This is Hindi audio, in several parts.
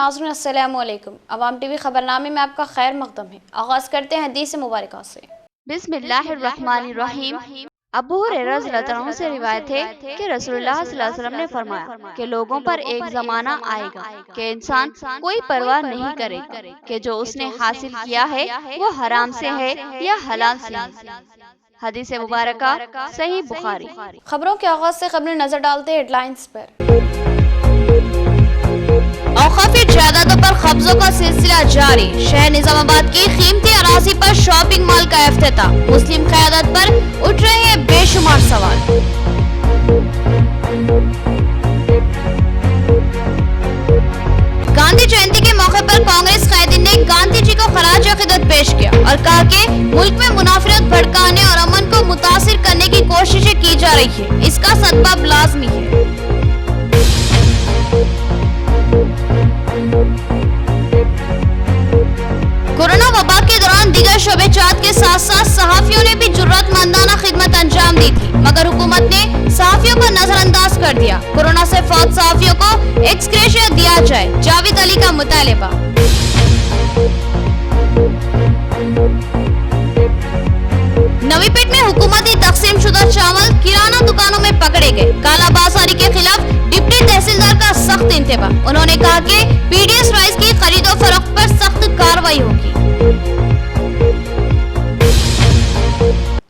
नाज़रीन अस्सलामु अलैकुम। अवाम टीवी खबरनामे में आपका खैर मक़दम है। आगाज़ करते हैं हदीस मुबारक से। बिस्मिल्लाहिर्रहमानिर्रहीम। अबू हुरैरा रज़ियल्लाहु अन्हु से रिवायत है कि रसूलुल्लाह सल्लल्लाहु अलैहि वसल्लम ने फरमाया कि लोगों पर एक ज़माना आएगा कि इंसान कोई परवाह नहीं करेगा कि जो उसने हासिल किया है वो हराम से है या हलाल से है। हदीस मुबारक सही बुखारी। खबरों के आगाज़ से खबरें नजर डालते हैं हेडलाइंस पर। औकाफी जायदादों पर कब्जों का सिलसिला जारी। शहर निजामाबाद की कीमती अराजी पर शॉपिंग मॉल का इफ्तिताह। मुस्लिम क़यादत पर उठ रहे हैं बेशुमार सवाल। गांधी जयंती के मौके पर कांग्रेस कायदीन ने गांधी जी को खराज अकीदत पेश किया और कहा कि मुल्क में मुनाफिरत भड़काने और अमन को मुतासिर करने की कोशिशें की जा रही है, इसका सदबाब लाजमी है। कोरोना वबा के दौरान दीगर शोबेजात के साथ साथ सहाफियों ने भी जुर्रतमंदाना खिदमत अंजाम दी थी, मगर हुकूमत ने सहाफियों को नजरअंदाज कर दिया। कोरोना से फौत सहाफियों को एक्सग्रेशिया दिया जाए, जावेद अली का मुतालिबा। नवीपेट में हुकूमती तकसीम शुदा चावल किराना दुकानों में पकड़े गए। कालाबाजारी के खिलाफ डिप्टी तहसीलदार का सख्त इंतबाह। उन्होंने कहा कि पीडीएस राइस की खरीदो फरोख्त पर सख्त कार्रवाई होगी।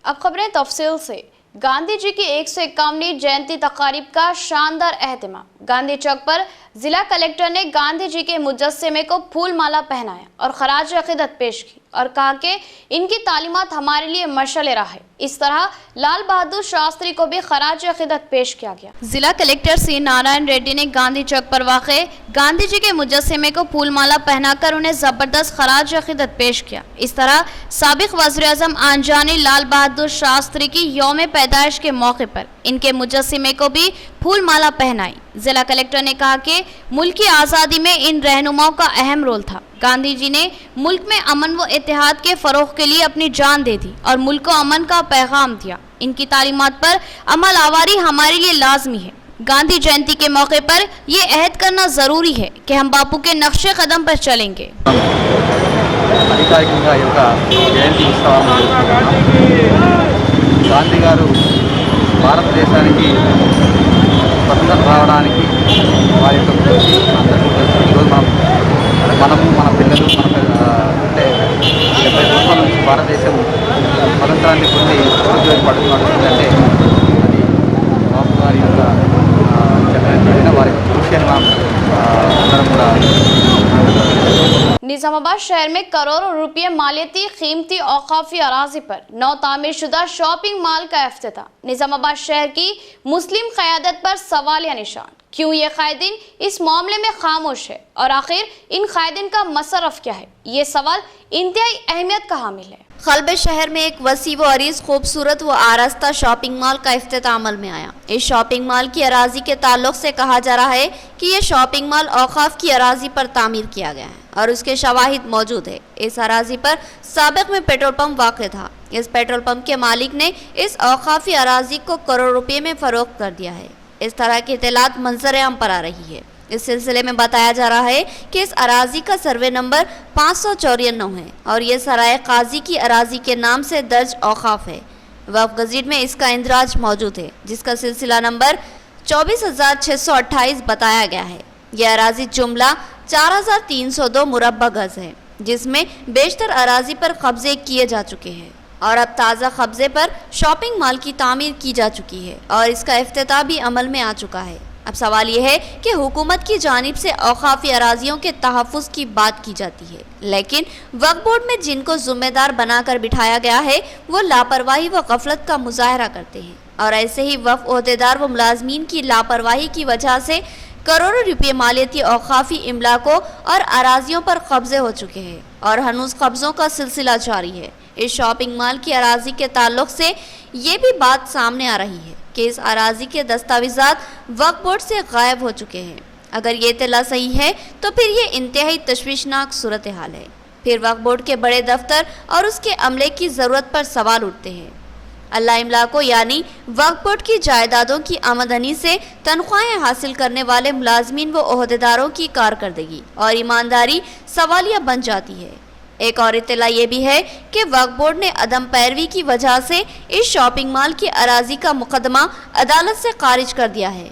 अब खबरें तफसील से। गांधी जी की 151वीं जयंती तकारीब का शानदार एहतमाम। गांधी चौक पर जिला कलेक्टर ने गांधी जी के मुजस्समे को फूल माला पहनाया और खराज अकीदत पेश की और कहा कि इनकी तालीमात हमारे लिए मशाल राह है। इस तरह लाल बहादुर शास्त्री को भी खराज अकीदत पेश किया गया। जिला कलेक्टर सी नारायण रेड्डी ने गांधी चौक पर वाक़े गांधी जी के मुजस्समे को फूल माला पहनाकर उन्हें जबरदस्त खराज अकीदत पेश किया। इस तरह साबिक वज़ीर आज़म आंजानी लाल बहादुर शास्त्री की यौम पैदाइश के मौके पर इनके मुजस्समे को भी फूल माला पहनाई। जिला कलेक्टर ने कहा कि मुल्क की आज़ादी में इन रहनुमाओं का अहम रोल था। गांधी जी ने मुल्क में अमन व इत्तेहाद के फ़रोग़ के लिए अपनी जान दे दी और मुल्क को अमन का पैगाम दिया। इनकी तालीमात पर अमल आवारी हमारे लिए लाजमी है। गांधी जयंती के मौके पर ये अहद करना ज़रूरी है कि हम बापू के नक्शे कदम पर चलेंगे। గాంధీ గారు భారతదేశానికి స్వతంత్రం రావడానికి వారి యొక్క కృషి అందరికీ తెలుసు. ఈరోజు మనము మన పిల్లలు అంటే 70 సంవత్సరాల నుంచి భారతదేశం స్వతంత్రాన్ని పొంది అభివృద్ధి పడుతున్నట్టు అంటే అది బాబు గారి యొక్క చెప్పిన వారి కృషి అని మనం అందరం కూడా. निजामाबाद शहर में करोड़ों रुपये मालियती कीमती औकाफी अराजी पर नौ तामीर शुदा शॉपिंग मॉल का इफ्तिताह। निजामाबाद शहर की मुस्लिम क़यादत पर सवालिया निशान। क्यों ये कायदीन इस मामले में खामोश है और आखिर इन कायदीन का मसरफ क्या है, ये सवाल इंतहाई अहमियत का हामिल है। क़ल्ब शहर में एक वसी व अरीज खूबसूरत व आरास्ता शॉपिंग मॉल का इफ्तिताह अमल में आया। इस शॉपिंग मॉल की अराजी के ताल्लुक से कहा जा रहा है कि यह शॉपिंग मॉल औकाफ की अराजी पर तामीर किया गया है और उसके शवाहिद मौजूद है। इस अराजी पर साबिक़ में पेट्रोल पंप वाक़ था। इस पेट्रोल पंप के मालिक ने इस औकाफी अराजी को करोड़ रुपये में फ़रोख्त कर दिया है। इस तरह की इत्तलात मंजर आम पर आ रही है। इस सिलसिले में बताया जा रहा है कि इस अराजी का सर्वे नंबर 594 है और ये सराय काजी की अराजी के नाम से दर्ज औकाफ है। वक्फ गज़ीट में इसका इंदराज मौजूद है, जिसका सिलसिला नंबर 24,628 बताया गया है। यह अराजी जुमला 4,302 मुरब्बा गज है, जिसमें बेशतर अराजी पर कब्जे किए जा चुके हैं और अब ताज़ा कब्जे पर शॉपिंग मॉल की तामीर की जा चुकी है और इसका इफ्तिताह भी अमल में आ चुका है। अब सवाल यह है कि हुकूमत की जानिब से औकाफी अराजियों के तहफ़्फ़ुज़ की बात की जाती है, लेकिन वक्फ बोर्ड में जिनको ज़िम्मेदार बनाकर बिठाया गया है वो लापरवाही व गफलत का मुजाहरा करते हैं और ऐसे ही वक्फ ओहदेदार व मुलाजमीन की लापरवाही की वजह से करोड़ों रुपये मालियती औकाफी इमलाकों और अराजियों पर कब्जे हो चुके हैं और हनूज कब्ज़ों का सिलसिला जारी है। इस शॉपिंग मॉल की अराजी के ताल्लुक से ये भी बात सामने आ रही है कि इस अराजी के दस्तावेज़ात वक्फ बोर्ड से गायब हो चुके हैं। अगर ये इत्तला सही है तो फिर ये इंतहाई तशवीशनाक सूरत हाल है। फिर वक्फ बोर्ड के बड़े दफ्तर और उसके अमले की ज़रूरत पर सवाल उठते हैं। अल्लाह इमला को यानी वक्फ बोर्ड की जायदादों की आमदनी से तनख्वाहें हासिल करने वाले मुलाजमीन व ओहदेदारों की कारकर्दगी और ईमानदारी सवालिया बन जाती है। एक और इत्तला ये भी है कि वक्फ बोर्ड ने अदम पैरवी की वजह से इस शॉपिंग मॉल की अराजी का मुकदमा अदालत से खारिज कर दिया है।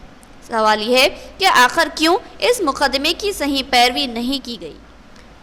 सवाल यह है कि आखिर क्यों इस मुकदमे की सही पैरवी नहीं की गई।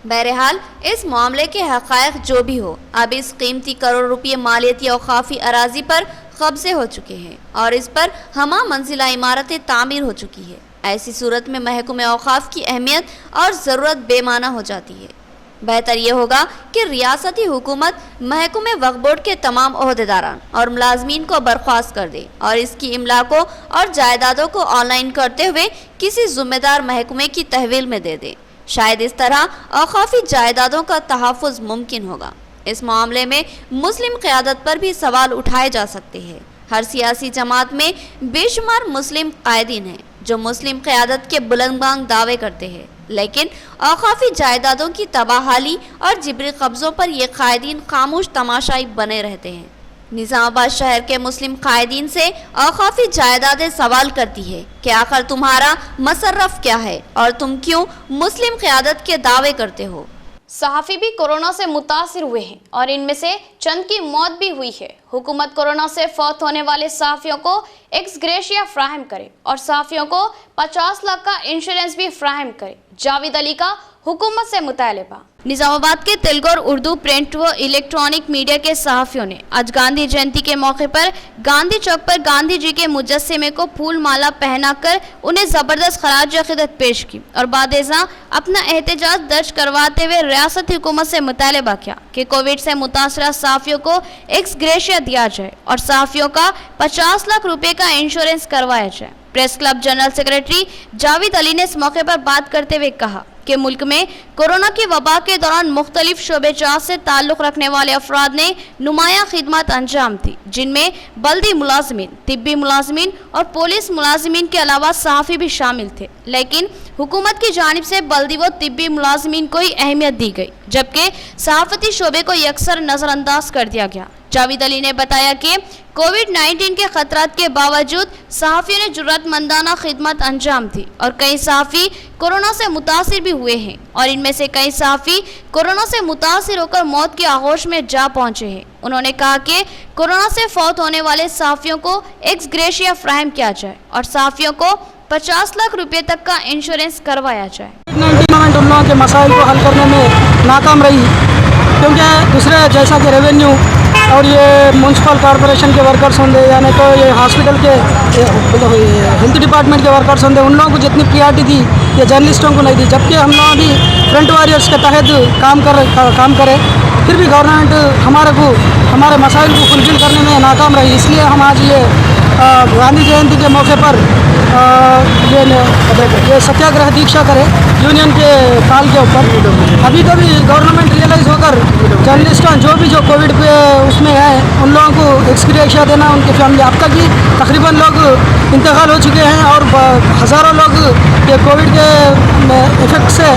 बहरहाल इस मामले के हक़ाइक़ जो भी हो, अब इस कीमती करोड़ रुपये मालियती औक़ाफ़ी अराजी पर कब्जे हो चुके हैं और इस पर हमा मंजिला इमारतें तामीर हो चुकी है। ऐसी सूरत में महकमे औक़ाफ़ की अहमियत और ज़रूरत बेमाना हो जाती है। बेहतर ये होगा कि रियासती हुकूमत महकमे वक्फ बोर्ड के तमाम ओहदेदारान और मुलाजमीन को बर्खास्त कर दे और इसकी इमला को और जायदादों को ऑनलाइन करते हुए किसी ज़िम्मेदार महकमे की तहवील में दे दे। शायद इस तरह औक़ाफ़ी जायदादों का तहफ़्फ़ुज़ मुमकिन होगा। इस मामले में मुस्लिम क़यादत पर भी सवाल उठाए जा सकते हैं। हर सियासी जमात में बेशुमार मुस्लिम कायदीन हैं जो मुस्लिम क़यादत के बुलंदबांग दावे करते हैं, लेकिन औक़ाफ़ी जायदादों की तबाहाली और जिबरी कब्ज़ों पर ये कायदीन खामोश तमाशाई बने रहते हैं। निज़ामाबाद शहर के मुस्लिम कायदीन से औक़ाफ़ी जायदादें सवाल करती है कि आखिर तुम्हारा मसर्रफ क्या है और तुम क्यों मुस्लिम क़यादत के दावे करते हो। सहाफ़ी भी कोरोना से मुतासिर हुए हैं और इनमें से चंद की मौत भी हुई है। हुकूमत कोरोना से फौत होने वाले सहाफ़ियों को एक्स ग्रेशिया फ्राहम करे और सहाफ़ियों को 50 लाख का इंश्योरेंस भी फ्राहम करे। जावेद अली का हुकूमत से मुतालबा। निजामाबाद के तेलुगु और उर्दू प्रिंट व इलेक्ट्रॉनिक मीडिया के सहाफ़ियों ने आज गांधी जयंती के मौके पर गांधी चौक पर गांधी जी के मुजस्समे को फूल माला पहनाकर उन्हें ज़बरदस्त खराज अक़ीदत पेश की और बादेज़ा अपना एहतजाज दर्ज करवाते हुए रियासती हुकूमत से मुतालबा किया कि कोविड से मुतासरा सहाफ़ियों को एक्स ग्रेशिया दिया जाए और सहाफ़ियों का 50 लाख रुपए का इंश्योरेंस करवाया जाए। Press club general secretary Javed Ali ने इस मौके पर बात करते हुए कहा कि मुल्क में कोरोना की वबा के दौरान मुख्तलिफ शोबेजात से ताल्लुक़ रखने वाले अफराद ने नुमाया खिदमत अंजाम दी, जिनमें बल्दी मुलाजमीन, तिब्बी मुलाजमीन और पुलिस मुलाजमीन के अलावा सहाफ़ी भी शामिल थे। लेकिन हुकूमत की जानिब से बल्दी व तिब्बी मुलाजमीन को ही अहमियत दी गई, जबकि सहाफ़ती शोबे को यकसर नज़रअंदाज कर दिया गया। जावेद अली ने बताया कि कोविड-19 के खतरात के बावजूद सहाफ़ियों ने जुर्रतमंदाना खिदमत अंजाम दी और कई सहाफ़ी कोरोना से मुतासिर भी हुए हैं और इनमें से कई सहाफ़ी कोरोना से मुतासिर होकर मौत की आगोश में जा पहुंचे हैं। उन्होंने कहा कि कोरोना से फौत होने वाले सहाफ़ियों को एक्स ग्रेशिया फ्राहम किया जाए और सहाफ़ियों को 50 लाख रुपए तक का इंश्योरेंस करवाया जाए। गवर्नमेंट उन लोगों के मसाइल को हल करने में नाकाम रही, क्योंकि दूसरे जैसा कि रेवेन्यू और ये म्यूनसिपल कॉरपोरेशन के वर्कर्स होंगे, यानी तो ये हॉस्पिटल के हेल्थ डिपार्टमेंट के वर्कर्स होंगे, उन लोगों को जितनी प्रायोरिटी दी ये जर्नलिस्टों को नहीं दी। जबकि हम लोग अभी फ्रंट वॉरियर्स के तहत काम करें, फिर भी गवर्नमेंट हमारे मसाइल को फुलफिल करने में नाकाम रही। इसलिए हम आज ये गांधी जयंती के मौके पर ये सत्याग्रह दीक्षा करें यूनियन के काल के ऊपर। अभी तो भी गवर्नमेंट रियलाइज़ होकर जर्नलिस्टों जो कोविड पे उसमें है उन लोगों को एक्स ग्रेशिया देना, उनकी फैमिली अब तक ही तकरीबन लोग इंतकाल हो चुके हैं और हज़ारों लोग ये कोविड के इफेक्ट से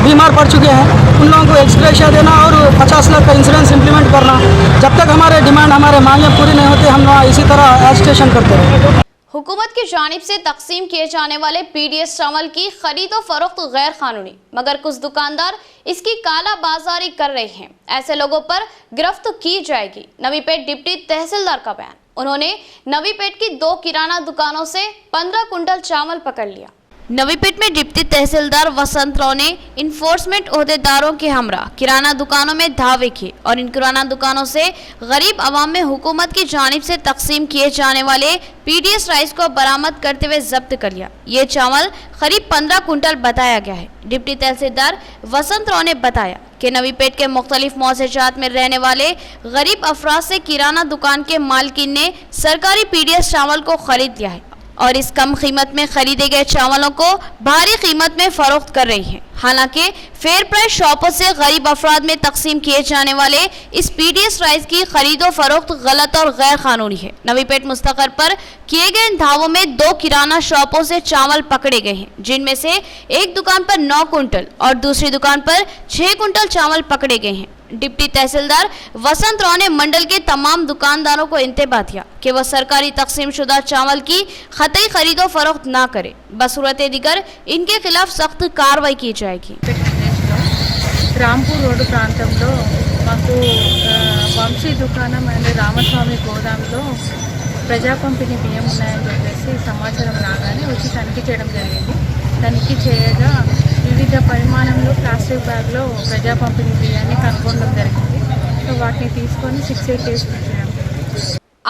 बीमार पड़ चुके हैं। उन लोगों को एक्स ग्रेशिया देना और 50 लाख का इंश्योरेंस इम्प्लीमेंट करना। जब तक हमारे डिमांड, हमारे मांगे पूरी नहीं होती, हम लोग इसी तरह एजिटेशन करते रहेंगे। हुकूमत की जानिब से तकसीम किए जाने वाले पीडीएस चावल की खरीद और फरोख्त गैर कानूनी, मगर कुछ दुकानदार इसकी काला बाजारी कर रहे हैं। ऐसे लोगों पर गिरफ्त की जाएगी। नवीपेट डिप्टी तहसीलदार का बयान। उन्होंने नवीपेट की 2 किराना दुकानों से 15 कुंटल चावल पकड़ लिया। नवीपेट में डिप्टी तहसीलदार वसंत राव ने इन्फोर्समेंट ओहदेदारों के हमरा किराना दुकानों में धावे किए और इन किराना दुकानों से गरीब आवाम में हुकूमत की जानिब से तकसीम किए जाने वाले पीडीएस राइस को बरामद करते हुए जब्त कर लिया। ये चावल करीब 15 कुंटल बताया गया है। डिप्टी तहसीलदार वसंत राव ने बताया कि नवीपेट के मुख्तलिफ मौज़ेजात में रहने वाले गरीब अफराद से किराना दुकान के मालकिन ने सरकारी पीडीएस चावल को खरीद लिया है और इस कम कीमत में खरीदे गए चावलों को भारी कीमत में फरोख्त कर रही हैं। हालांकि फेयर प्राइस शॉपों से गरीब अफराद में तकसीम किए जाने वाले इस पीडीएस राइस की खरीदो फरोख्त गलत और गैर कानूनी है। नवीपेट मुस्तकर पर किए गए इन धावों में 2 किराना शॉपों से चावल पकड़े गए हैं, जिनमें से एक दुकान पर 9 कुंटल और दूसरी दुकान पर 6 कुंटल चावल पकड़े गए हैं। डिप्टी तहसीलदार वसंत राव ने मंडल के तमाम दुकानदारों को इंतबाह दिया कि वह सरकारी तकसीम शुदा चावल की खतई खरीदो फरोख्त ना करे, बसूरत दिगर इनके खिलाफ सख्त कार्रवाई की जाएगी। రాంపూర్ రోడ్డు ప్రాంతంలో మాకు వంశీ దుకాణం అండ్ రామస్వామి గోదాంలో ప్రజా పంపిణీ బియ్యం ఉన్నాయని చెప్పేసి సమాచారం రాగానే వచ్చి తనిఖీ చేయడం జరిగింది. తనిఖీ చేయగా వివిధ పరిమాణంలో ప్లాస్టిక్ బ్యాగ్లో ప్రజా పంపిణీ బియ్యాన్ని కనుగొనడం జరిగింది. సో వాటిని తీసుకొని 68 కేసు పెట్టాము.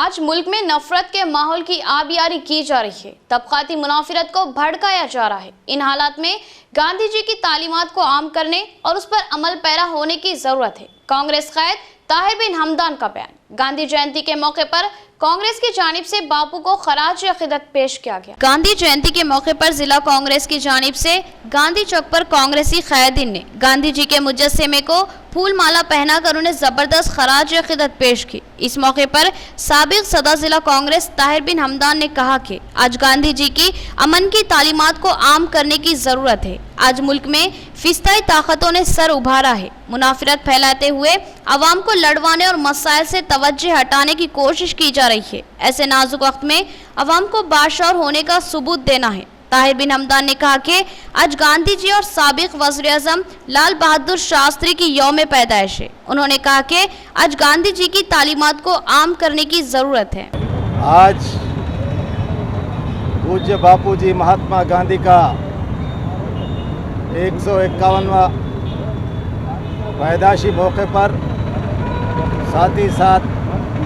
आज मुल्क में नफरत के माहौल की आबियारी की जा रही है, तबकाती मुनाफिरत को भड़काया जा रहा है। इन हालात में गांधी जी की तालीमात को आम करने और उस पर अमल पैरा होने की जरूरत है। कांग्रेस क़ायद ताहिर बिन हमदान का बयान। गांधी जयंती के मौके पर कांग्रेस की जानिब से बापू को खराज अक़ीदत पेश किया गया। गांधी जयंती के मौके पर जिला कांग्रेस की जानिब से गांधी चौक पर कांग्रेसी क़ायदीन ने गांधी जी के मुजस्समे को फूल माला पहनाकर उन्हें जबरदस्त खराज अक़ीदत पेश की। इस मौके पर साबिक सदर जिला कांग्रेस ताहिर बिन हमदान ने कहा कि आज गांधी जी की अमन की तालीमात को आम करने की जरूरत है। आज मुल्क में फिस्ताई ताकतों ने सर उभारा है, मुनाफिरत फैलाते हुए अवाम को लड़वाने और मसाइल से तवज्जो हटाने की कोशिश की जा रही है। ऐसे नाजुक वक्त में अवाम को बाशऊर होने का सबूत देना है। ताहिर बिन हमदान ने कहा कि आज गांधी जी और साबिक वज़ीर आज़म लाल बहादुर शास्त्री की यौम पैदाइश है। उन्होंने कहा कि आज गांधी जी की तालीमात को आम करने की ज़रूरत है। आज पूज्य बापू जी महात्मा गांधी का 151वां पैदाशी मौके पर, साथ ही साथ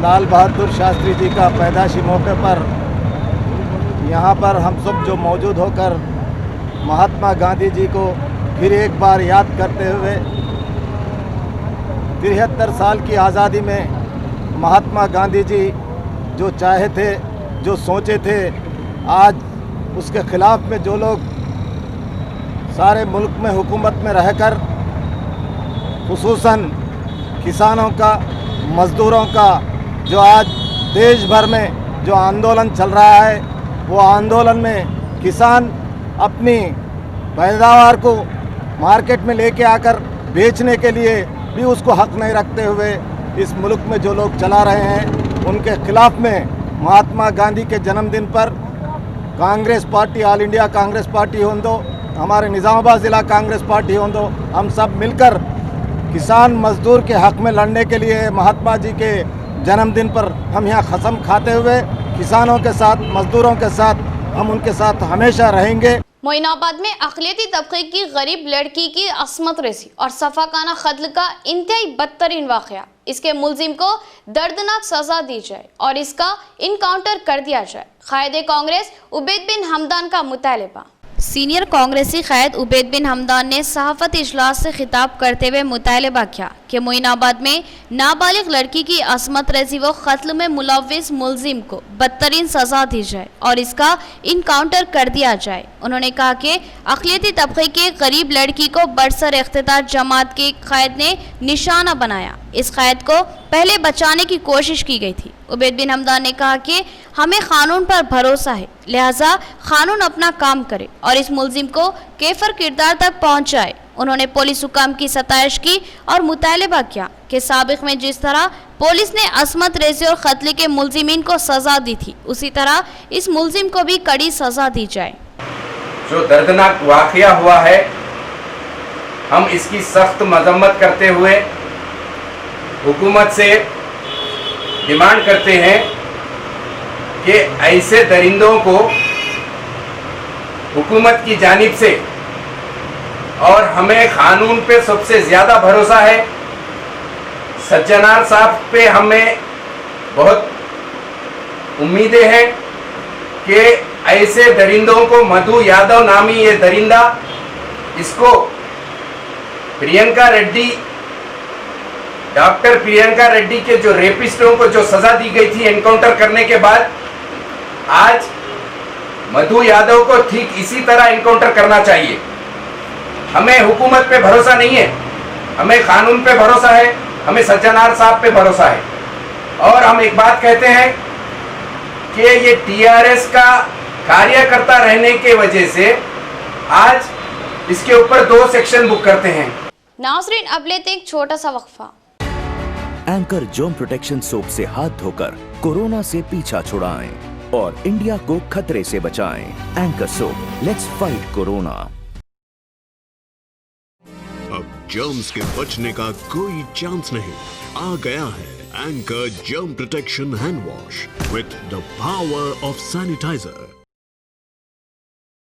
लाल बहादुर शास्त्री जी का पैदाशी मौके पर यहाँ पर हम सब जो मौजूद होकर महात्मा गांधी जी को फिर एक बार याद करते हुए 73 साल की आज़ादी में महात्मा गांधी जी जो चाहे थे, जो सोचे थे, आज उसके ख़िलाफ़ में जो लोग सारे मुल्क में हुकूमत में रहकर खुसूसन किसानों का, मज़दूरों का जो आज देश भर में जो आंदोलन चल रहा है, वो आंदोलन में किसान अपनी पैदावार को मार्केट में लेके आकर बेचने के लिए भी उसको हक नहीं रखते हुए इस मुल्क में जो लोग चला रहे हैं, उनके खिलाफ़ में महात्मा गांधी के जन्मदिन पर Congress party, all India Congress party हो दो, हमारे निज़ामाबाद ज़िला कांग्रेस पार्टी हो दो, हम सब मिलकर किसान मज़दूर के हक़ में लड़ने के लिए महात्मा जी के जन्मदिन पर हम यहाँ कसम खाते हुए किसानों के साथ, मज़दूरों के साथ, हम उनके साथ हमेशा रहेंगे। मोइनाबाद में अक़लियती तबके की गरीब लड़की की असमत रेसी और सफाकाना कत्ल का इंतहाई बदतरीन वाक़या। इसके मुलजिम को दर्दनाक सज़ा दी जाए और इसका इनकाउंटर कर दिया जाए। क़ायदे कांग्रेस उबैद बिन हमदान का मुतालबा। सीनियर कांग्रेसी क़ायद उबैद बिन हमदान ने सहाफ़त इजलास से खिताब करते हुए मुतालबा किया कि मोइनाबाद में नाबालिग लड़की की असमत रेज़ी व कत्ल में मुलव्विस मुलजिम को बदतरीन सज़ा दी जाए और इसका इनकाउंटर कर दिया जाए। उन्होंने कहा कि अक़लियती तबके की गरीब लड़की को बरसर इख्तितार जमात के एक क़ायद ने निशाना बनाया। इस क़ायद को पहले बचाने की कोशिश की गई थी। उबैद बिन हमदान ने कहा कि हमें क़ानून पर भरोसा है, लिहाजा क़ानून अपना काम करे और इस मुलजिम को केफर किरदार तक पहुँचाए। उन्होंने पुलिस हुकाम की सताइश की और मुतालबा किया कि साबिक़ में जिस तरह पुलिस ने असमत रेज़ी और कत्ल के मुलजिमीन को सज़ा दी थी, उसी तरह इस मुलजिम को भी कड़ी सज़ा दी जाए। जो दर्दनाक वाक़या हुआ है, हम इसकी सख्त मजम्मत करते हुए हुकूमत से डिमांड करते हैं कि ऐसे दरिंदों को हुकूमत की जानिब से, और हमें क़ानून पे सबसे ज़्यादा भरोसा है, सज्जनार साहब पे हमें बहुत उम्मीदें हैं कि ऐसे दरिंदों को, मधु यादव नामी ये दरिंदा, इसको प्रियंका रेड्डी, डॉक्टर प्रियंका रेड्डी के जो रेपिस्टों को जो सज़ा दी गई थी एनकाउंटर करने के बाद, आज मधु यादव को ठीक इसी तरह एनकाउंटर करना चाहिए। हमें हुकूमत पे भरोसा नहीं है, हमें कानून पे भरोसा है, हमें सज्जनार साहब पे भरोसा है। और हम एक बात कहते हैं कि ये टीआरएस का कार्यकर्ता रहने के वजह से आज इसके ऊपर 2 सेक्शन बुक करते हैं। नाजरीन अब लेते एक छोटा सा वक्फा। एंकर जर्म प्रोटेक्शन सोप से हाथ धोकर कोरोना से पीछा छुड़ाएं और इंडिया को खतरे से बचाएं। Anchor soap, let's fight corona. अब जर्म्स के बचने का कोई चांस नहीं। आ गया है Anchor germ protection hand wash with the power of sanitiser.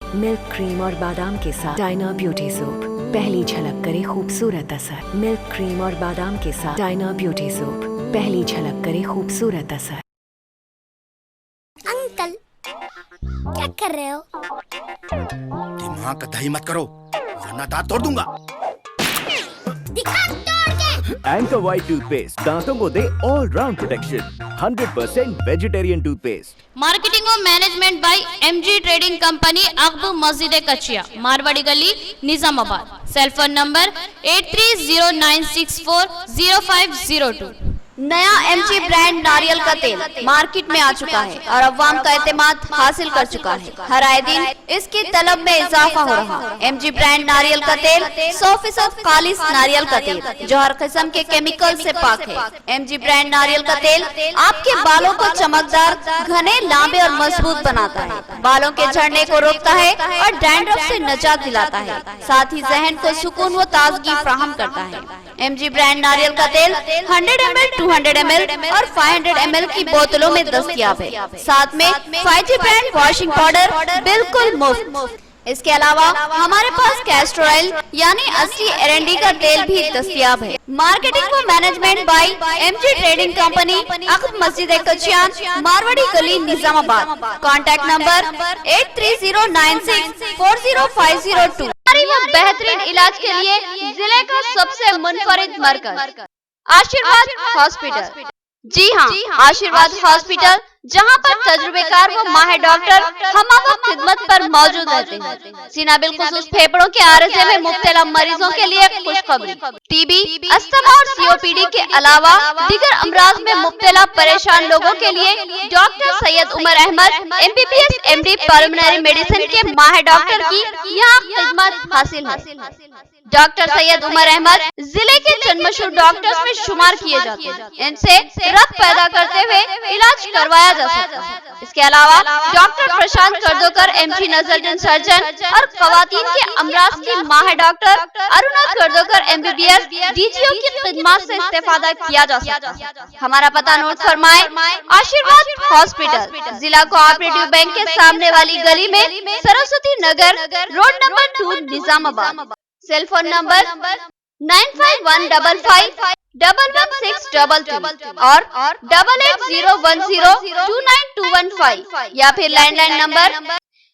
Milk cream और बादाम के साथ डायना ब्यूटी सोप, पहली झलक करे खूबसूरत असर। मिल्क क्रीम और बादाम के साथ डायना ब्यूटी सोप, पहली झलक करे खूबसूरत असर। अंकल क्या कर रहे हो? दिमाग का दही मत करो वरना दांत तोड़ दूंगा। दिखा तोड़ के। एंकर व्हाइट टूथपेस्ट दांतों को दे all round protection. 100% vegetarian toothpaste. Marketing और management by MG trading company, अकब मस्जिद कचिया, मारवाड़ी गली, निजामाबाद। Cell phone number 8309640502। नया MG ब्रांड नारियल का तेल मार्केट में आ चुका है और अवाम का एतमाद हासिल कर चुका है। हर आए दिन इसकी तलब में इजाफा हो रहा है। MG ब्रांड नारियल का तेल 100% खालिस नारियल का तेल जो हर किस्म के केमिकल से पाक है। MG ब्रांड नारियल का तेल आपके बालों को चमकदार, घने, लांबे और मजबूत बनाता है, बालों के झड़ने को रोकता है और डैंड्रफ से निजात दिलाता है, साथ ही जहन को सुकून व ताजगी फराहम करता है। MG ब्रांड नारियल का तेल 100 ml, 200 ml और 500 ml की बोतलों में दस्तयाब है। साथ में 5G ब्रांड वॉशिंग पाउडर बिल्कुल मुफ्त। इसके अलावा हमारे पास कैस्टर ऑयल यानी असली एरंडी का तेल भी दस्तयाब है। मार्केटिंग व management by MG trading company, अकब मस्जिद कचियान, मारवाड़ी गली, निजामाबाद। Contact number 8309640502। बेहतरीन इलाज के लिए जिले का सबसे मुनफरिद मरकज आशीर्वाद हॉस्पिटल। जी हाँ, आशीर्वाद हॉस्पिटल, जहाँ पर तजुर्बेकार व माहिर डॉक्टर हमवक्त खिदमत पर मौजूद रहते हैं। सीना बिलखुसूस फेफड़ों के आरज़े में मुब्तला मरीजों के लिए खुशखबरी। टीबी, अस्थमा और COPD के अलावा दीगर अमराज में मुब्तला परेशान लोगों के लिए doctor Syed Umar Ahmed MBBS MD pulmonary medicine के माहिर डॉक्टर की यहाँ खिदमत हासिल है। डॉक्टर सैयद उमर अहमद जिले के चंद मशहूर डॉक्टर्स में शुमार किए जाते हैं। इनसे रक्त पैदा करते हुए इलाज करवाया जा सकता है। इसके अलावा डॉक्टर प्रशांत कर्दोकर MG नजर सर्जन और खवातीन के अमराज की माहिर डॉक्टर अरुणा कर्दोकर MBBS DGO की खिदमत से इस्तेफादा किया जा सकता है। हमारा पता नोट फरमाए, आशीर्वाद हॉस्पिटल, जिला कोऑपरेटिव बैंक के सामने वाली गली में, Saraswati Nagar road number 2, Nizamabad. Cell phone number 9515511622 और 8801029215 या फिर लैंडलाइन नंबर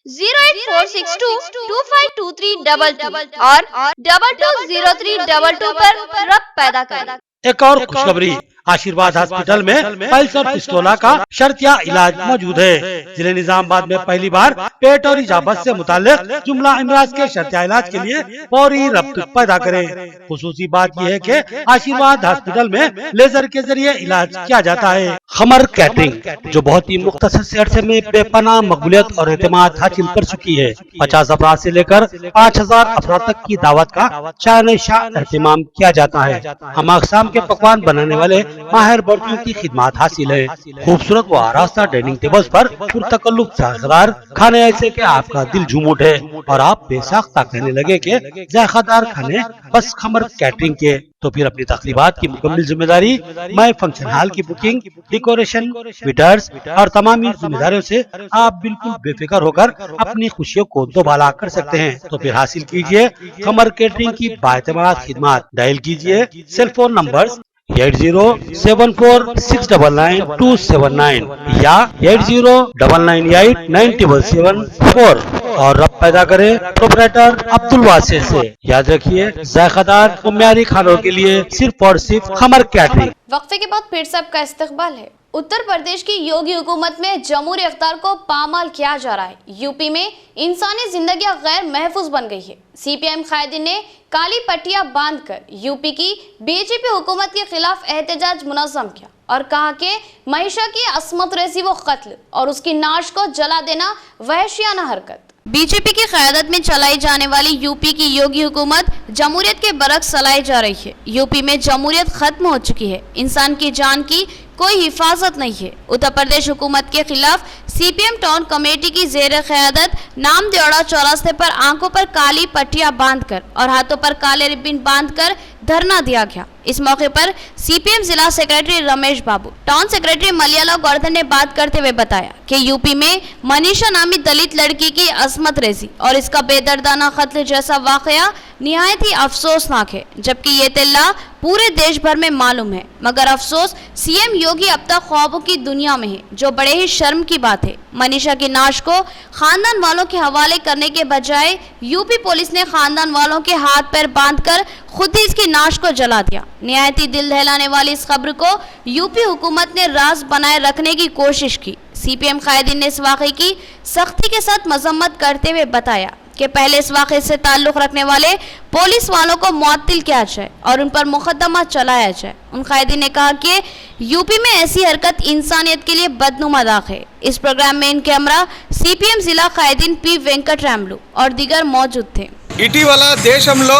08462252322 और 220322 पर रक्त पैदा करें। एक और खुशखबरी, आशीर्वाद हॉस्पिटल में पल्स और पिस्टोला का शर्तिया इलाज मौजूद है। जिले निजामाबाद में पहली बार पेट और इजाबत से मुताल्लिक जुमला अमराज के शर्तिया इलाज के लिए फौरी रब्त पैदा करें। खुसूसी बात यह है कि आशीर्वाद हॉस्पिटल में लेजर के जरिए इलाज किया जाता है। खमर कैटरिंग, जो बहुत ही मुख्तसर से अरसे में बेपनाह मकबूलियत और एतमाद हासिल कर चुकी है। 50 अफराद से लेकर 5000 अफराद तक की दावत का शान शाह एहतमाम किया जाता है। हम अक़साम के पकवान बनाने वाले माहिर बर्तियों की खिदमत हासिल है। खूबसूरत व आरास्ता डाइनिंग टेबल्स पर पुरतकल्लुफ जायकेदार खाने ऐसे के आपका दिल झूम उठे और आप बेसाख्ता कहने लगे कि जायकेदार खाने बस खमर कैटरिंग के। तो फिर अपनी तकरीबात की मुकम्मल जिम्मेदारी मैं फंक्शन हॉल की बुकिंग, डेकोरेशन, वेटर्स और तमाम जिम्मेदारियों से आप बिल्कुल बेफिक्र होकर अपनी खुशियों को दोबाला कर सकते हैं। तो फिर हासिल कीजिए खमर कैटरिंग की बाएतमाद खिदमत। डायल कीजिए सेल फोन नंबर 8074699279 या 8099897774 और रब पैदा करे प्रोपराइटर अब्दुल वासे से। याद रखिए, जायकेदार और म्यारी खानों के लिए सिर्फ और सिर्फ खमर कैटरिंग। वक्फे के बाद फिर से आपका इस्तकबाल है। उत्तर प्रदेश की योगी हुकूमत में जमहूरी अख्तियार को पामाल किया जा रहा है। यूपी में इंसानी जिंदगियां गैर महफूज बन गई है। CPM कायदीन ने काली पट्टियां बांधकर यूपी की BJP हुकूमत के खिलाफ एहतजाज मुनज़्ज़म किया और कहा कि मईशा की असमत रेसी व कत्ल और उसकी नाश को जला देना वहशियाना हरकत। बीजेपी की क़यादत में चलाई जाने वाली यूपी की योगी हुकूमत जमहूरियत के बरक्स चलाई जा रही है। यूपी में जमहूरियत खत्म हो चुकी है, इंसान की जान की कोई हिफाजत नहीं है। उत्तर प्रदेश हुकूमत के खिलाफ सीपीएम टाउन कमेटी की जेर क़यादत नामदेवड़ा चौरास्ते पर आंखों पर काली पट्टियां बांधकर और हाथों पर काले रिबन बांधकर धरना दिया गया। इस मौके पर सीपीएम जिला सेक्रेटरी रमेश बाबू, टाउन सेक्रेटरी मलयाला गोवर्धन ने बात करते हुए बताया कि यूपी में मनीषा नामी दलित लड़की की असमत रेजी और इसका बेदर्दाना कत्ल जैसा वाकया निहायत ही अफसोसनाक है, जबकि ये तिल्ला पूरे देश भर में मालूम है। मगर अफसोस सीएम योगी अब तक ख्वाबों की दुनिया में है, जो बड़े ही शर्म की बात है। मनीषा की नाश को खानदान वालों के हवाले करने के बजाय यूपी पुलिस ने खानदान वालों के हाथ पैर बांधकर खुद ही इसकी नाश को जला दिया। निहायत ही दिल दहलाने वाली इस खबर को यूपी हुकूमत ने राज बनाए रखने की कोशिश की। सीपीएम कायदीन ने इस वाक़े की सख्ती के साथ मजम्मत करते हुए बताया कि पहले इस वाक़े से ताल्लुक़ रखने वाले पुलिस वालों को मुअत्तिल किया जाए और उन पर मुकदमा चलाया जाए। उन कायदीन ने कहा कि यूपी में ऐसी हरकत इंसानियत के लिए बदनुमा दाग है। इस प्रोग्राम में इन कैमरा सीपीएम जिला कायदीन पी वेंकटरामलु और दीगर मौजूद थे। ఇటీవల దేశంలో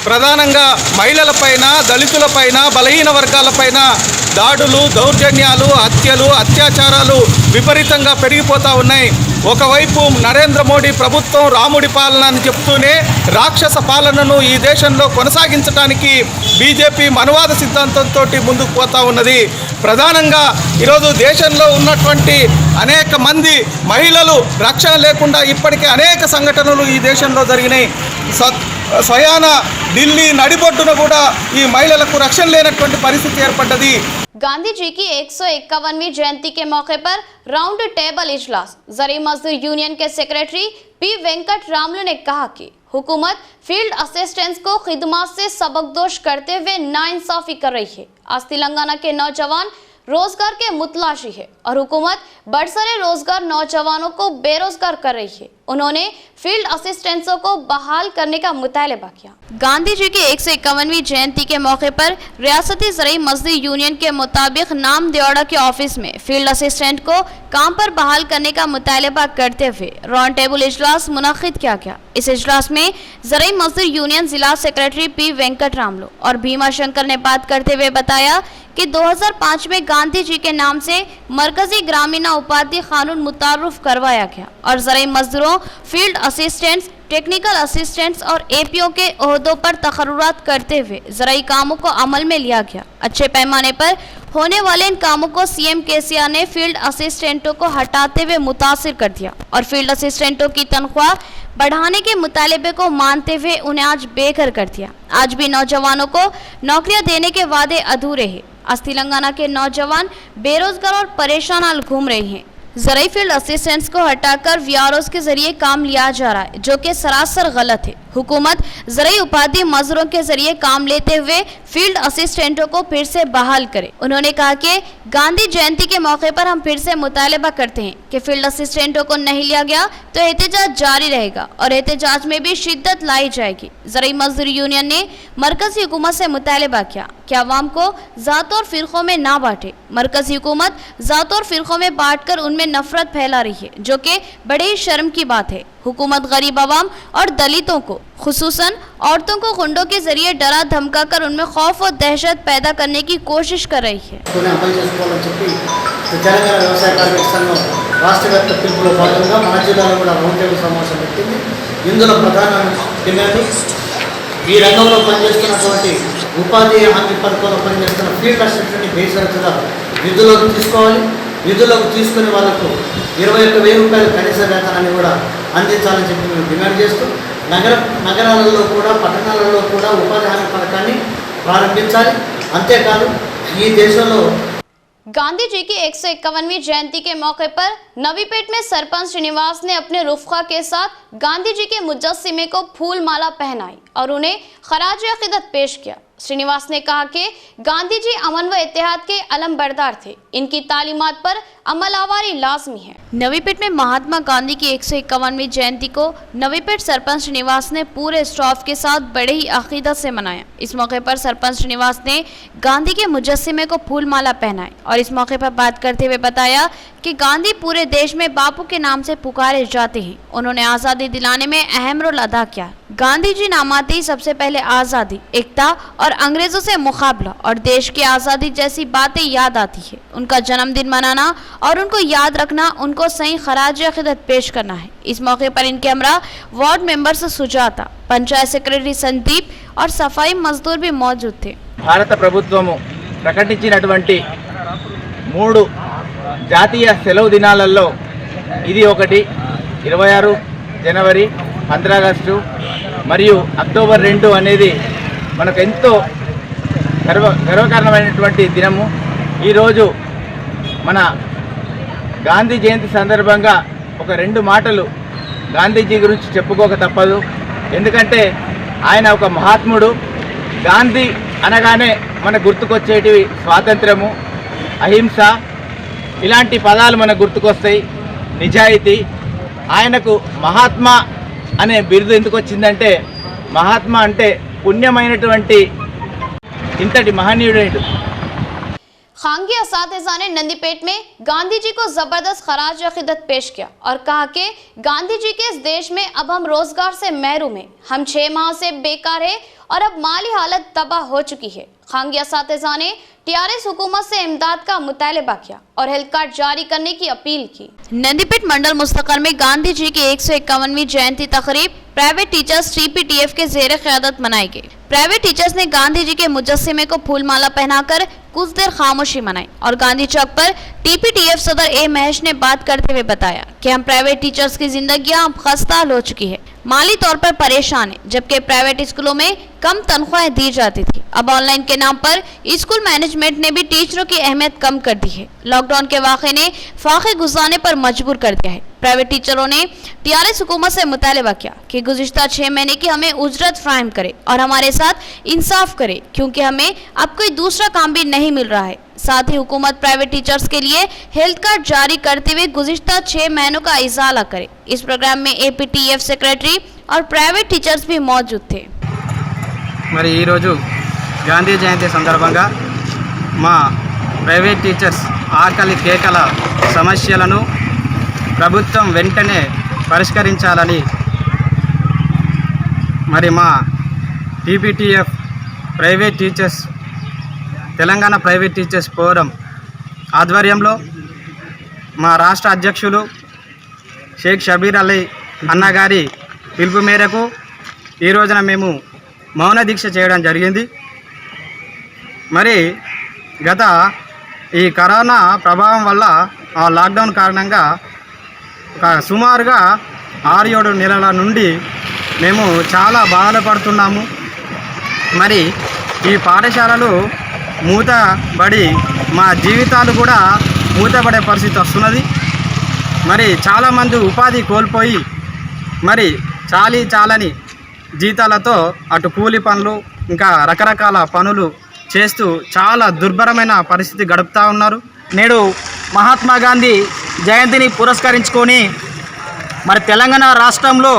ప్రధానంగా మహిళలపైన, దళితులపైన, బలహీన వర్గాలపైన దాడులు, దౌర్జన్యాలు, హత్యలు, అత్యాచారాలు విపరీతంగా పెరిగిపోతూ ఉన్నాయి. ఒకవైపు నరేంద్ర మోడీ ప్రభుత్వం రాముడి పాలన అని చెప్తూనే రాక్షస పాలనను ఈ దేశంలో కొనసాగించడానికి బీజేపీ మనవాద సిద్ధాంతంతో ముందుకు పోతా ఉన్నది. ప్రధానంగా ఈరోజు దేశంలో ఉన్నటువంటి అనేక మంది మహిళలు రక్షణ లేకుండా ఇప్పటికే అనేక సంఘటనలు ఈ దేశంలో జరిగినాయి. స్వయాన ఢిల్లీ నడిబొడ్డున కూడా ఈ మహిళలకు రక్షణ లేనటువంటి పరిస్థితి ఏర్పడ్డది. गांधी जी की 151वीं जयंती के मौके पर राउंड टेबल इजलास। जरी मजदूर यूनियन के सेक्रेटरी पी वेंकटरामलु ने कहा कि हुकूमत फील्ड असिस्टेंट्स को खिदमत से सबकदोश करते हुए नाइंसाफी कर रही है। आज तेलंगाना के नौजवान रोजगार के मुतलाशी है और हुकूमत बरसरे रोजगार नौजवानों को बेरोजगार कर रही है। उन्होंने फील्ड असिस्टेंट्सों को बहाल करने का मुतालबा किया। गांधी जी की 151वीं जयंती के मौके पर रियासती ज़राई मजदूर यूनियन के मुताबिक नामदेवड़ा के ऑफिस में फील्ड असिस्टेंट को काम पर बहाल करने का मुतालबा करते हुए राउंड टेबल इजलास मुनक्किद किया गया। इस इजलास में ज़राई मजदूर यूनियन जिला सेक्रेटरी पी वेंकटरामलु और भीमा शंकर ने बात करते हुए बताया कि 2005 में गांधी जी के नाम से मरकजी ग्रामीण उपाधि कानून मुतारुफ करवाया गया और ज़राई मजदूरों, फील्ड असिस्टेंट्स, टेक्निकल असिस्टेंट्स और एपीओ के ओहदों पर तकर्रुरात करते हुए ज़राई कामों को अमल में लिया गया। अच्छे पैमाने पर होने वाले इन कामों को सीएम केसीआर ने फील्ड असिस्टेंटों को हटाते हुए मुतासिर कर दिया और फील्ड असिस्टेंटों की तनख्वाह बढ़ाने के मुतालबे को मानते हुए उन्हें आज बेघर कर दिया। आज भी नौजवानों को नौकरियां देने के वादे अधूरे हैं। आज तेलंगाना के नौजवान बेरोजगार और परेशान हाल घूम रहे हैं। ज़राई फील्ड असिस्टेंट्स को हटाकर वीआरओस के जरिए काम लिया जा रहा है, जो कि सरासर गलत है। हुकूमत ज़राई उपाधि मजदूरों के जरिए काम लेते हुए फील्ड असिस्टेंटों को फिर से बहाल करे। उन्होंने कहा कि गांधी जयंती के मौके पर हम फिर से मुतालबा करते हैं कि फील्ड असिस्टेंटों को नहीं लिया गया तो एहतजाज जारी रहेगा और एहतजाज में भी शिद्दत लाई जाएगी। ज़राई मजदूर यूनियन ने मरकजी हुकूमत से मुतालबा किया कि अवाम को ज़ात और फ़िरक़ों में ना बांटे। मरकजी हुकूमत ज़ात और फ़िरक़ों में बांटकर उनमें नफरत फैला रही है, जो कि बड़े ही शर्म की बात है। हुकूमत गरीब आवाम और दलितों को, खुसूसन औरतों को गुंडों के जरिए डरा धमका कर उनमें खौफ और दहशत पैदा करने की कोशिश कर रही है। తెలంగాణ వ్యవసాయ కార్మిక సంఘం రాష్ట్ర వ్యాప్త పిలుపులో భాగంగా మన జిల్లాలో కూడా రౌండ్ టేబుల్ సమావేశం పెట్టింది. ఇందులో ప్రధాన డిమాండ్ ఈ రంగంలో పనిచేస్తున్నటువంటి ఉపాధి హామీ పథకంలో పనిచేస్తున్న ఫీల్డ్ అసిస్టెంట్ని బేషరతుగా విధుల్లోకి తీసుకోవాలి. విధుల్లోకి తీసుకునే వాళ్లకు 21,000 రూపాయల కనీస వేతనాన్ని కూడా అందించాలని చెప్పి మేము డిమాండ్ చేస్తూ నగరాలలో కూడా పట్టణాలలో కూడా ఉపాధి హామీ పథకాన్ని ప్రారంభించాలి. అంతేకాదు ఈ దేశంలో गांधी जी की 151वीं जयंती के मौके पर नवीपेट में सरपंच श्रीनिवास ने अपने रुफ़क़ा के साथ गांधी जी के मुजस्सिमे को फूल माला पहनाई और उन्हें खराज अक़ीदत पेश किया। श्रीनिवास ने कहा कि गांधी जी अमन व इत्तेहाद के अलमबरदार थे। इनकी तालीमात पर अमलावारी लाजमी है। नवीपेट में महात्मा गांधी की 151वीं जयंती को नवीपेट सरपंच श्रीनिवास ने पूरे स्टाफ के साथ बड़े ही अकीदत से मनाया। इस मौके पर सरपंच श्रीनिवास ने गांधी के मुजस्सिमे को फूल माला पहनाई और इस मौके पर बात करते हुए बताया कि गांधी पूरे देश में बापू के नाम से पुकारे जाते हैं। उन्होंने आज़ादी दिलाने में अहम रोल अदा किया। गांधी जी नाम आते ही सबसे पहले आज़ादी, एकता और अंग्रेजों से मुकाबला और देश की आज़ादी जैसी बातें याद आती है। उनका जन्मदिन मनाना और उनको याद रखना, उनको सही खराज अक़ीदत पेश करना है। इस मौके पर इनके हमरा ward members Sujata, panchayat secretary Sandeep और सफाई मजदूर भी मौजूद थे। భారత ప్రభుత్వము ప్రకటించినటువంటి 3 జాతీయ సెలవు దినాలలో ఇది ఒకటి. 26 జనవరి, 15 ఆగస్టు మరియు అక్టోబర్ 2 అనేది మనకు ఎంతో గర్వకారణమైనటువంటి దినము. ఈరోజు మన గాంధీ జయంతి సందర్భంగా ఒక 2 మాటలు గాంధీజీ గురించి చెప్పుకోక తప్పదు. ఎందుకంటే ఆయన ఒక మహాత్ముడు. గాంధీ అనగానే మనకు గుర్తుకొచ్చేటివి స్వాతంత్రము, అహింస, ఇలాంటి పదాలు మనకు గుర్తుకొస్తాయి. నిజాయితీ. ఆయనకు మహాత్మా అనే బిరుదు ఎందుకు వచ్చిందంటే మహాత్మా అంటే పుణ్యమైనటువంటి ఇంతటి మహనీయుడు. खांगी असातिज़ा ने नंदीपेट में गांधी जी को जबरदस्त खराज अक़ीदत पेश किया और कहा कि गांधी जी के इस देश में अब हम रोजगार से महरूम हैं। हम 6 माह से बेकार है और अब माली हालत तबाह हो चुकी है। खांगी असातिज़ा ने टीआरएस हुकूमत से इमदाद का मुतालबा किया और हेल्थ कार्ड जारी करने की अपील की। नंदीपेट मंडल मुस्तकर में गांधी जी की 151वीं जयंती तकरीब प्राइवेट टीचर्स TPTF के ज़ेर क़यादत मनाई गई। प्राइवेट टीचर्स ने गांधी जी के मुजस्सिमे को फूल माला पहनाकर कुछ देर खामोशी मनाई और गांधी चौक पर TPTF सदर A महेश ने बात करते हुए बताया कि हम प्राइवेट टीचर्स की जिंदगियां अब खस्ताहाल हो चुकी है, माली तौर पर परेशान है। जबकि प्राइवेट स्कूलों में कम तनख्वाहें दी जाती थी, अब ऑनलाइन के नाम पर स्कूल मैनेजमेंट ने भी टीचरों की अहमियत कम कर दी है। लॉकडाउन के वाक़े ने फाके गुजारने पर मजबूर कर दिया है। प्राइवेट टीचरों ने टीआरएस हुकूमत से मुतालबा किया कि गुज़िश्ता 6 महीने की हमें उजरत फ्राहम करे और हमारे साथ इंसाफ करे, क्योंकि हमें अब कोई दूसरा काम भी नहीं मिल रहा है। साथ ही हुकूमत प्राइवेट टीचर्स के लिए हेल्थ कार्ड जारी करते हुए गुज़िश्ता 6 महीनों का इजाला करे। इस प्रोग्राम में APTF सेक्रेटरी और प्राइवेट टीचर्स भी मौजूद थे। మరి ఈరోజు గాంధీ జయంతి సందర్భంగా మా ప్రైవేట్ టీచర్స్ ఆకలి కేకల సమస్యలను ప్రభుత్వం వెంటనే పరిష్కరించాలని మరి మా TPTF private teachers Telangana private teachers forum ఆధ్వర్యంలో మా రాష్ట్ర అధ్యక్షులు షేక్ షబీర్ అలీ అన్నగారి పిలుపు మేరకు ఈ రోజున మేము మౌన దీక్ష చేయడం జరిగింది. మరి గత ఈ కరోనా ప్రభావం వల్ల ఆ లాక్డౌన్ కారణంగా సుమారుగా 6-7 నెలల నుండి మేము చాలా బాధపడుతున్నాము. మరి ఈ పాఠశాలలు మూతబడి మా జీవితాలు కూడా మూతపడే పరిస్థితి వస్తున్నది. మరి చాలామంది ఉపాధి కోల్పోయి మరి చాలని జీతాలతో అటు కూలి పనులు ఇంకా రకరకాల పనులు చేస్తూ చాలా దుర్భరమైన పరిస్థితి గడుపుతూ ఉన్నారు. నేడు మహాత్మా గాంధీ జయంతిని పురస్కరించుకొని మరి తెలంగాణ రాష్ట్రంలో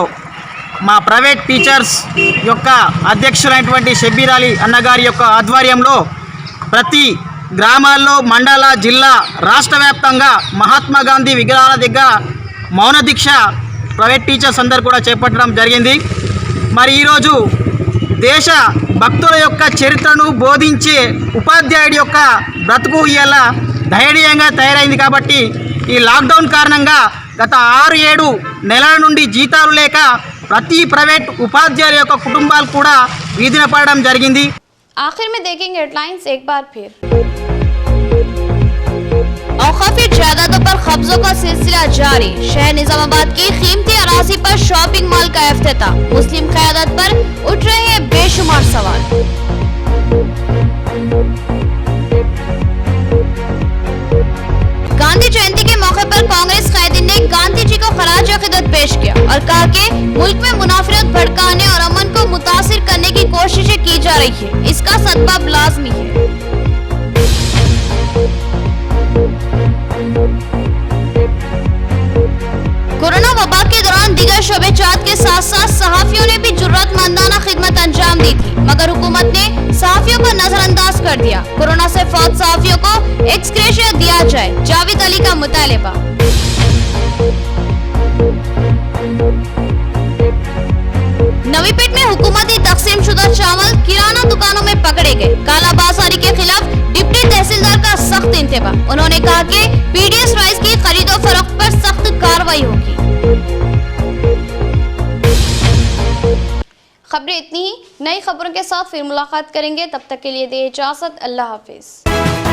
మా ప్రైవేట్ టీచర్స్ యొక్క అధ్యక్షులైనటువంటి షబీర్ అలీ అన్నగారి యొక్క ఆధ్వర్యంలో ప్రతి గ్రామాల్లో, మండల, జిల్లా, రాష్ట్ర వ్యాప్తంగా మహాత్మా గాంధీ విగ్రహాల దగ్గర మౌన దీక్ష ప్రైవేట్ టీచర్స్ అందరు కూడా చేపట్టడం జరిగింది. మరి ఈరోజు దేశ భక్తుల యొక్క చరిత్రను బోధించే ఉపాధ్యాయుడి యొక్క బ్రతుకు ఇలా ధైర్యంగా తయారైంది. కాబట్టి ఈ లాక్డౌన్ కారణంగా గత 6-7 నెలల నుండి జీతాలు లేక ప్రతి ప్రైవేట్ ఉపాధ్యాయుల యొక్క కుటుంబాలు కూడా వీధిన పడడం జరిగింది. आखिर में देखेंगे हेडलाइंस एक बार फिर। औकाफी जायदादों पर कब्जों का सिलसिला जारी। शहर निजामाबाद की कीमती अराजी पर शॉपिंग मॉल का इफ्तिताह। मुस्लिम क़यादत पर उठ रहे हैं बेशुमार सवाल। गांधी जयंती के मौके पर कांग्रेस कायदीन ने गांधी जी को खराज अक़ीदत पेश किया और कहा कि मुल्क में मुनाफिरत भड़काने और अमन को मुतासिर करने की कोशिशें की जा रही है, इसका सद्भाव लाजमी है। कोरोना वबा के दौरान दीगर शोबेजात के साथ साथ सहाफियों ने भी जुर्रतमंदाना खिदमत अंजाम दी थी, मगर हुकूमत ने सहाफियों को नजरअंदाज कर दिया। कोरोना से फौत सहाफियों को एक्सग्रेशिया दिया जाए, जावेद अली का मुतालिबा। नवीपेट में हुकूमती तकसीम शुदा चावल किराना दुकानों में पकड़े गए। कालाबाजारी के खिलाफ डिप्टी तहसीलदार का सख्त इंतबाह। उन्होंने कहा कि पीडीएस राइस की खरीदो फरोख्त पर सख्त कार्रवाई होगी। खबरें इतनी ही, नई खबरों के साथ फिर मुलाकात करेंगे, तब तक के लिए दे इजाजत, अल्लाह हाफिज।